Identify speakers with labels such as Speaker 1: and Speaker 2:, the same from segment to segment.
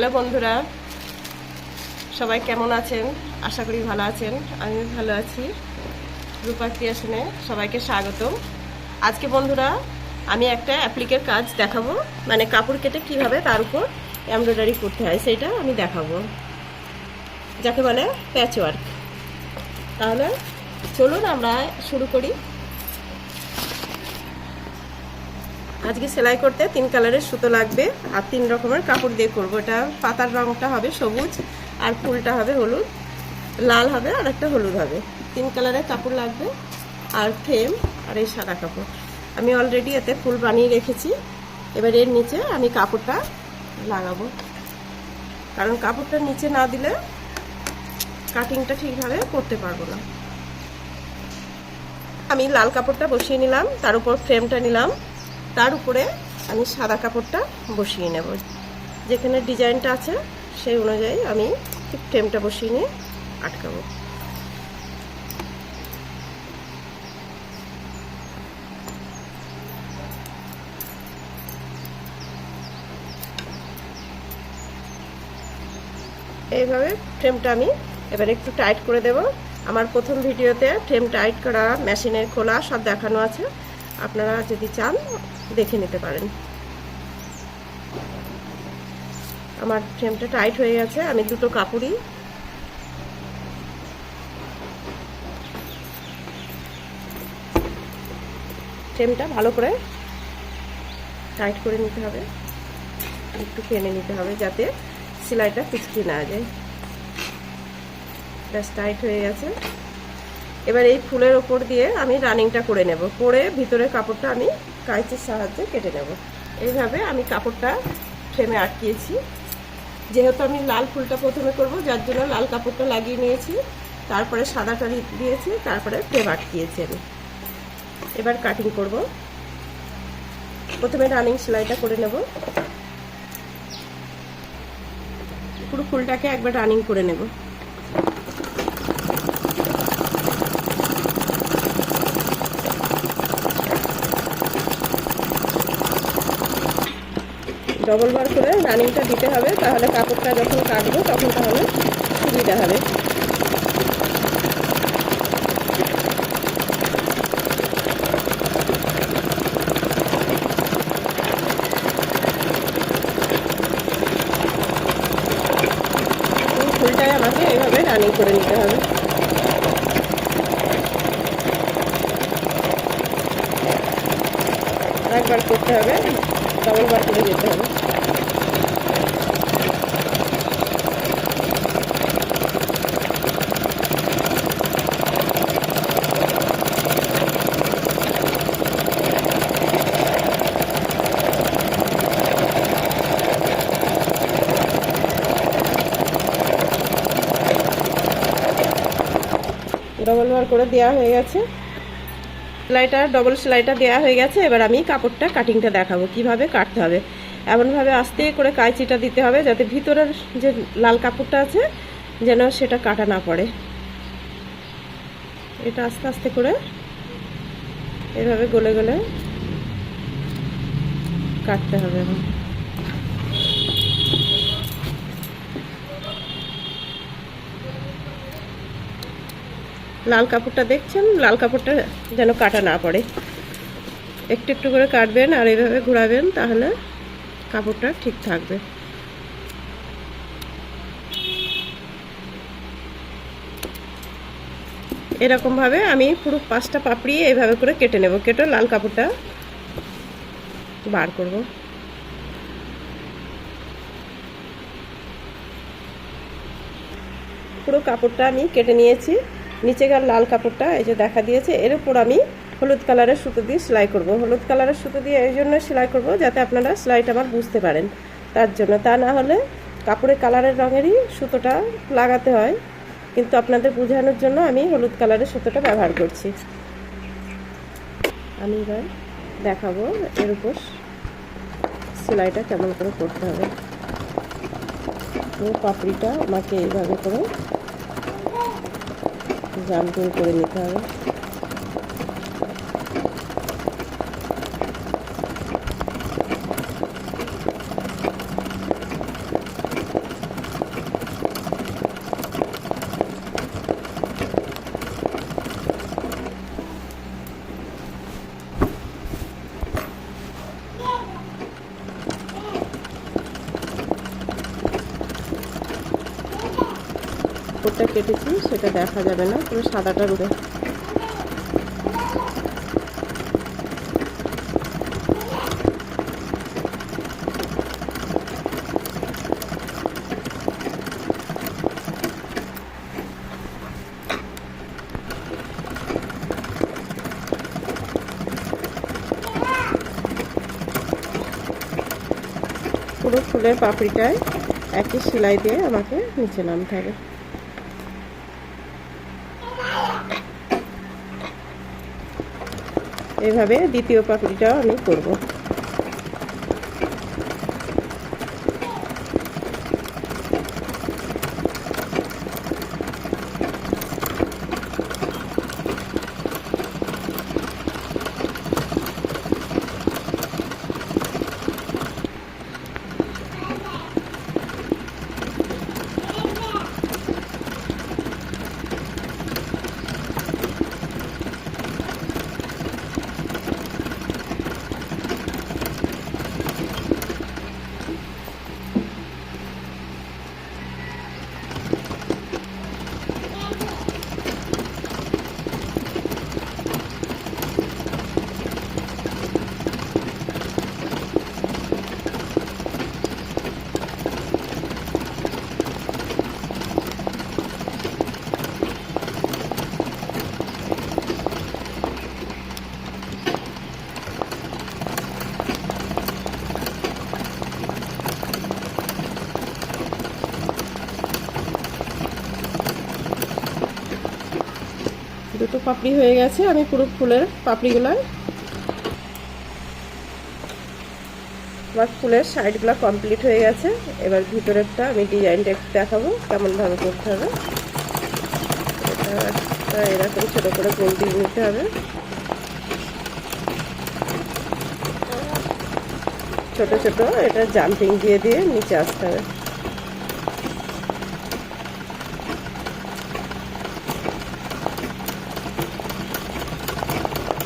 Speaker 1: Hello বন্ধুরা, সবাই কেমন আছেন? আশা করি ভালো আছেন। আমি ভালো আছি। রূপা ক্রিয়েশনে সবাইকে স্বাগতম। আজকে বন্ধুরা আমি একটা অ্যাপ্লিকের কাজ দেখাবো, মানে কাপড় কেটে কিভাবে তার উপর এমব্রয়ডারি করতে হয় সেটা আমি দেখাবো, যাকে বলে প্যাচ ওয়ার্ক। তাহলে চলুন আমরা শুরু করি। আজকে সেলাই করতে 3 কালারের সুতো লাগবে আর 3 রকমের কাপড় দিয়ে করবো। এটা পাতার রঙটা হবে সবুজ, আর ফুলটা হবে হলুদ, লাল হবে আর একটা হলুদ হবে। 3 কালারের কাপড় লাগবে, আর ফ্রেম আর এই সাদা কাপড়। আমি অলরেডি এতে ফুল বানিয়ে রেখেছি। এবার এর নিচে আমি কাপড়টা লাগাবো, কারণ কাপড়টা নিচে না দিলে কাটিংটা ঠিকভাবে করতে পারবো না। আমি লাল কাপড়টা বসিয়ে নিলাম, তার উপর ফ্রেমটা নিলাম, তার উপরে আমি সাদা কাপড়টা বসিয়ে নেব। যেখানে ডিজাইনটা আছে সেই অনুযায়ী আমি ঠিক ফ্রেমটা বসিয়ে নিয়ে আটকাবো। এইভাবে ফ্রেমটা আমি এবার একটু টাইট করে দেব। আমার প্রথম ভিডিওতে ফ্রেম টাইট করা, মেশিনের খোলা সব দেখানো আছে, আপনারা যদি চান দেখে নিতে পারেন। আমার ফ্রেমটা টাইট হয়ে গেছে। আমি দুটো কাপড়ই ফ্রেমটা ভালো করে টাইট করে নিতে হবে, একটু টেনে নিতে হবে যাতে সেলাইটা পিছকে না যায়। ব্যাস, টাইট হয়ে গেছে। এবার এই ফুলের ওপর দিয়ে আমি রানিংটা করে নেব, করে ভিতরের কাপড়টা আমি কাঁচির সাহায্যে কেটে নেব। এইভাবে আমি কাপড়টা ফ্রেমে আটকিয়েছি। যেহেতু আমি লাল ফুলটা প্রথমে করব, যার জন্য লাল কাপড়টা লাগিয়ে নিয়েছি, তারপরে সাদাটা দিয়েছি, তারপরে ফ্রেম আটকিয়েছি আমি। এবার কাটিং করব। প্রথমে রানিং সেলাইটা করে নেব। পুরো ফুলটাকে একবার রানিং করে নেব। ডবল বার করে রানিংটা দিতে হবে, তাহলে কাপড়টা যখন কাটবো তখন তাহলে সুবিধা হবে। ফুলটাই আমাকে এইভাবে রানিং করে নিতে হবে। একবার করতে হবে, ডবল বার করে যেতে হবে। ডবল বার করে দেওয়া হয়ে গেছে, সেলাইটা ডবল সেলাইটা দেওয়া হয়ে গেছে। এবার আমি কাপড়টা কাটিংটা দেখাবো কিভাবে কাটতে হবে। এমনভাবে আস্তে করে কাঁচিটা দিতে হবে যাতে ভিতরের যে লাল কাপড়টা আছে যেন সেটা কাটা না পড়ে। এটা আস্তে আস্তে করে এভাবে গলে গলে কাটতে হবে। এখন লাল কাপড়টা দেখছেন, লাল কাপড়টা যেন কাটা না পড়ে। একটু একটু করে কাটবেন আর এইভাবে ঘোরাবেন, তাহলে কাপড়টা ঠিক থাকবে। এরকমভাবে আমি পুরো 5টা পাপড়ি এইভাবে করে কেটে নেব। কেটে লাল কাপড়টা বার করব। পুরো কাপড়টা আমি কেটে নিয়েছি। নিচেকার লাল কাপড়টা এই যে দেখা দিয়েছে, এর উপর আমি হলুদ কালারের সুতো দিয়ে সেলাই করব। হলুদ কালারের সুতো দিয়ে এই জন্য সেলাই করব যাতে আপনারা সেলাইটা আমার বুঝতে পারেন, তার জন্য। তা না হলে কাপড়ের কালারের রঙেরই সুতোটা লাগাতে হয়, কিন্তু আপনাদের বোঝানোর জন্য আমি হলুদ কালারের সুতোটা ব্যবহার করছি। আমি এবার দেখাবো এর উপর সেলাইটা কেমন করে করতে হবে। পাপড়িটা আমাকে এইভাবে করে জাম্পিং করে নিতে হবে। উপরটা কেটেছি সেটা দেখা যাবে না, পুরো সাদাটা রুবে। পুরো ফুলের পাপড়িটায় একই সেলাই দিয়ে আমাকে নিচে নামতে হবে। এইভাবে দ্বিতীয় পাপড়িটাও আমি করব। দুটো পাপড়ি হয়ে গেছে, আমি পুরো ফুলের পাপড়িগুলো, আমার ফুলের সাইডগুলো কমপ্লিট হয়ে গেছে। এবার ভিতরেরটা আমি ডিজাইনটা একটু দেখাবো কেমনভাবে করতে হবে। এটা এরকম ছোটো করে গোল দিয়ে নিতে হবে, ছোট ছোট। এটা জাম্পিং দিয়ে দিয়ে নিচে আসতে হবে।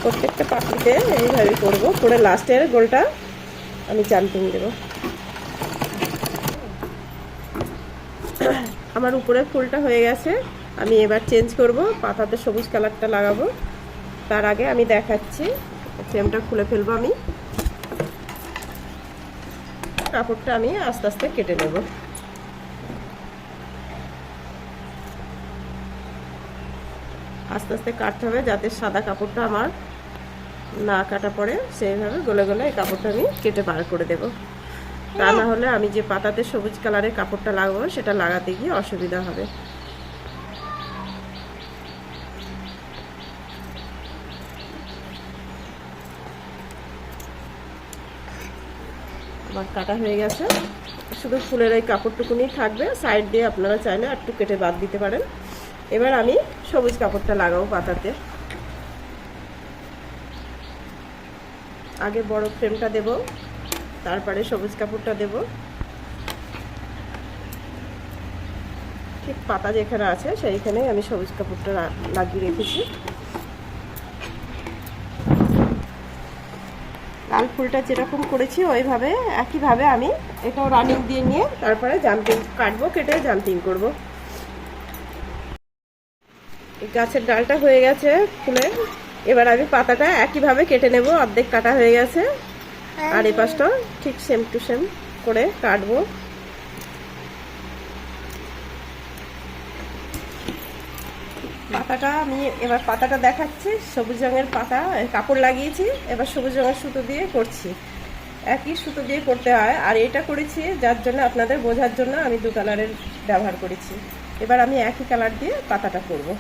Speaker 1: প্রত্যেকটা পাপড়িতে এইভাবে করব, করে লাস্টের গোলটা আমি জাম্পিং দেব। আমার উপরের ফুলটা হয়ে গেছে, আমি এবার চেঞ্জ করব, পাতাতে সবুজ কালারটা লাগাবো। তার আগে আমি দেখাচ্ছি, ফ্রেমটা খুলে ফেলবো। আমি কাপড়টা আমি আস্তে আস্তে কেটে নেব। আস্তে আস্তে কাটতে হবে যাতে সাদা কাপড়টা আমার না কাটা পড়ে। সেইভাবে গলে গলে এই কাপড়টা আমি কেটে বার করে দেব। তা না হলে আমি যে পাতাতে সবুজ কালারের কাপড়টা লাগাবো সেটা লাগাতে গিয়ে অসুবিধা হবে। আমার কাটা হয়ে গেছে, শুধু ফুলের এই কাপড়টুকুনি থাকবে। সাইড দিয়ে আপনারা চাইলে একটু কেটে বাদ দিতে পারেন। এবার আমি সবুজ কাপড়টা লাগাবো পাতাতে। আগে বড় ফ্রেমটা দেব, তারপরে সবুজ কাপড়টা দেব। ঠিক পাতা যেখানে আছে সেইখানেই আমি সবুজ কাপড়টা লাগিয়ে রেখেছি। লাল ফুলটা যেরকম করেছি ওইভাবে একইভাবে আমি এটাও রানিং দিয়ে নিয়ে তারপরে জাম্পিং কাটবো, কেটে জাম্পিং করব। গাছের ডালটা হয়ে গেছে ফুলের। এবার আমি পাতাটা একইভাবে কেটে নেব, অর্ধেক কাটা হয়ে গেছে। আর এই পাশটা ঠিক সেম টু সেম করে কাটবো। পাতাটা আমি এবার পাতাটা দেখাচ্ছি। সবুজ রঙের পাতা কাপড় লাগিয়েছি, এবার সবুজ রঙের সুতো দিয়ে করছি। একই সুতো দিয়ে করতে হয়। আর এটা করেছি যার জন্য আপনাদের বোঝার জন্য আমি দু কালারের ব্যবহার করেছি। এবার আমি একই কালার দিয়ে পাতাটা করব।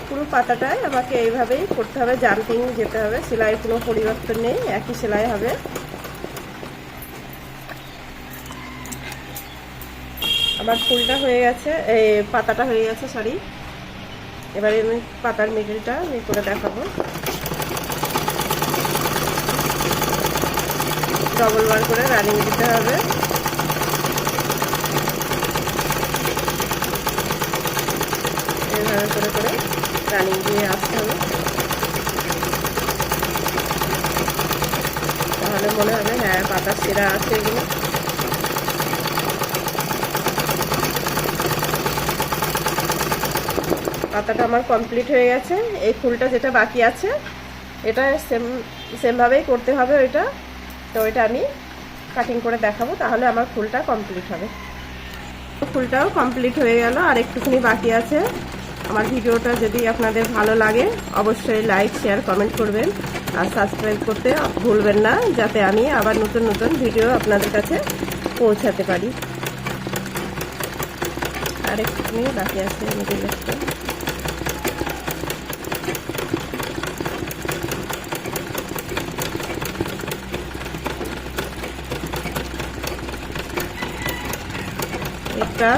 Speaker 1: পুরো পাতাটায় আমাকে এইভাবেই করতে হবে, জাম্পিং যেতে হবে। সেলাই কোনো পরিবর্তন নেই, একই সেলাই হবে। আমার ফুলটা হয়ে গেছে, এই পাতাটা হয়ে গেছে, সরি। এবারে আমি পাতার মিডলটা আমি করে দেখাবো। ডবল বার করে রানিং দিতে হবে। এভাবে করে করে রানিং দিয়ে আসতে হবে, তাহলে মনে হবে হ্যাঁ পাতার সেরা আছে এগুলো। পাতাটা আমার কমপ্লিট হয়ে গেছে। এই ফুলটা যেটা বাকি আছে এটা সেমভাবেই করতে হবে ওইটা, তো ওইটা আমি কাটিং করে দেখাবো, তাহলে আমার ফুলটা কমপ্লিট হবে। ফুলটাও কমপ্লিট হয়ে গেল, আর একটুখানি বাকি আছে। আমার ভিডিওটা যদি আপনাদের ভালো লাগে অবশ্যই লাইক শেয়ার কমেন্ট করবেন, আর সাবস্ক্রাইব করতে ভুলবেন না, যাতে আমি আবার নতুন নতুন ভিডিও আপনাদের কাছে পৌঁছাতে পারি। আর একটুখানি বাকি আছে মিডিল একটা। একটা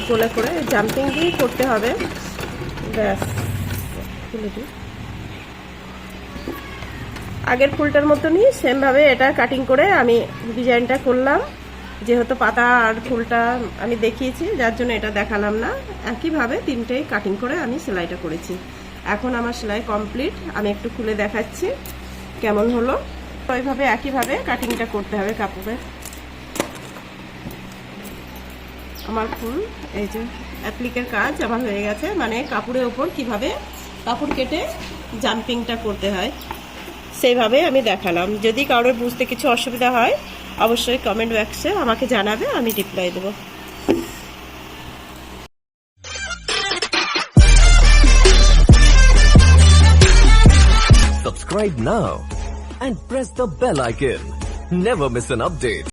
Speaker 1: গোলে করে জাম্পিং দিয়ে করতে হবে, ব্যাস তুলে দিই। আগের ফুলটার মতনই সেমভাবে এটা কাটিং করে আমি ডিজাইনটা করলাম। যেহেতু পাতা আর ফুলটা আমি দেখিয়েছি যার জন্য এটা দেখালাম না, একইভাবে তিনটেই কাটিং করে আমি সেলাইটা করেছি। এখন আমার সেলাই কমপ্লিট, আমি একটু খুলে দেখাচ্ছি কেমন হলো। ওইভাবে একইভাবে কাটিংটা করতে হবে কাপড়ে। আমার ফুল এই যে অ্যাপ্লিকের কাজ আমার হয়ে গেছে, মানে কাপড়ের ওপর কিভাবে কাপড় কেটে জাম্পিংটা করতে হয় সেইভাবে আমি দেখালাম। যদি কারোর বুঝতে কিছু অসুবিধা হয় অবশ্যই কমেন্ট বক্সে আমাকে জানাবে, আমি রিপ্লাই দেবো।
Speaker 2: Subscribe now and press the bell icon. Never miss an update.